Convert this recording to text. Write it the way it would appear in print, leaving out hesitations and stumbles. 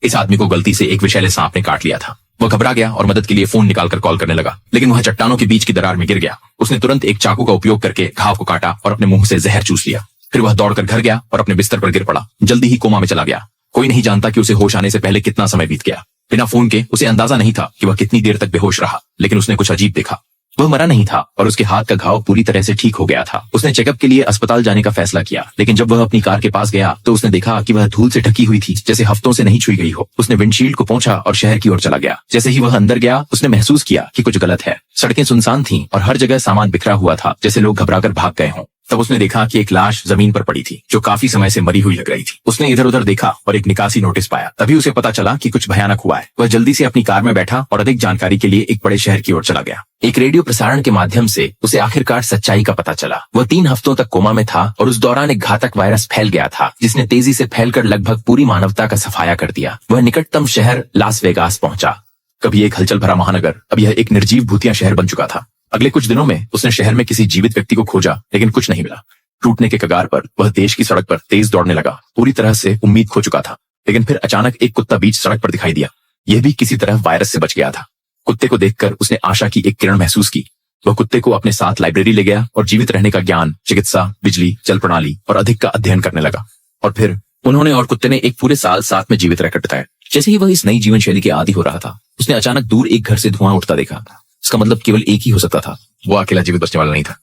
इस आदमी को गलती से एक विषैले सांप ने काट लिया था। वह घबरा गया और मदद के लिए फोन निकालकर कॉल करने लगा, लेकिन वह चट्टानों के बीच की दरार में गिर गया। उसने तुरंत एक चाकू का उपयोग करके घाव को काटा और अपने मुंह से जहर चूस लिया। फिर वह दौड़कर घर गया और अपने बिस्तर पर गिर पड़ा। जल्दी ही कोमा में चला गया। कोई नहीं जानता कि उसे होश आने से पहले कितना समय बीत गया। बिना फोन के उसे अंदाजा नहीं था कि वह कितनी देर तक बेहोश रहा, लेकिन उसने कुछ अजीब देखा। वह मरा नहीं था और उसके हाथ का घाव पूरी तरह से ठीक हो गया था। उसने चेकअप के लिए अस्पताल जाने का फैसला किया, लेकिन जब वह अपनी कार के पास गया तो उसने देखा कि वह धूल से ढकी हुई थी, जैसे हफ्तों से नहीं छुई गई हो। उसने विंडशील्ड को पोंछा और शहर की ओर चला गया। जैसे ही वह अंदर गया, उसने महसूस किया कि कुछ गलत है। सड़कें सुनसान थीं और हर जगह सामान बिखरा हुआ था, जैसे लोग घबराकर भाग गए हों। तब उसने देखा कि एक लाश जमीन पर पड़ी थी, जो काफी समय से मरी हुई लग रही थी। उसने इधर उधर देखा और एक निकासी नोटिस पाया। तभी उसे पता चला कि कुछ भयानक हुआ है। वह जल्दी से अपनी कार में बैठा और अधिक जानकारी के लिए एक बड़े शहर की ओर चला गया। एक रेडियो प्रसारण के माध्यम से उसे आखिरकार सच्चाई का पता चला। वह 3 हफ्तों तक कोमा में था और उस दौरान एक घातक वायरस फैल गया था, जिसने तेजी से फैलकर लगभग पूरी मानवता का सफाया कर दिया। वह निकटतम शहर लास वेगास पहुंचा। कभी एक हलचल भरा महानगर, अब यह एक निर्जीव भूतिया शहर बन चुका था। अगले कुछ दिनों में उसने शहर में किसी जीवित व्यक्ति को खोजा, लेकिन कुछ नहीं मिला। टूटने के कगार पर वह देश की सड़क पर तेज दौड़ने लगा। पूरी तरह से उम्मीद खो चुका था, लेकिन फिर अचानक एक कुत्ता बीच सड़क पर दिखाई दिया। यह भी किसी तरह वायरस से बच गया था। कुत्ते को देखकर उसने आशा की एक किरण महसूस की। वह कुत्ते को अपने साथ लाइब्रेरी ले गया और जीवित रहने का ज्ञान, चिकित्सा, बिजली, जल प्रणाली और अधिक का अध्ययन करने लगा। और फिर उन्होंने और कुत्ते ने एक पूरे साल साथ में जीवित रहकर बिताया। जैसे ही वह इस नई जीवन शैली के आदी हो रहा था, उसने अचानक दूर एक घर से धुआं उठता देखा। इसका मतलब केवल एक ही हो सकता था, वो अकेला जीवित बचने वाला नहीं था।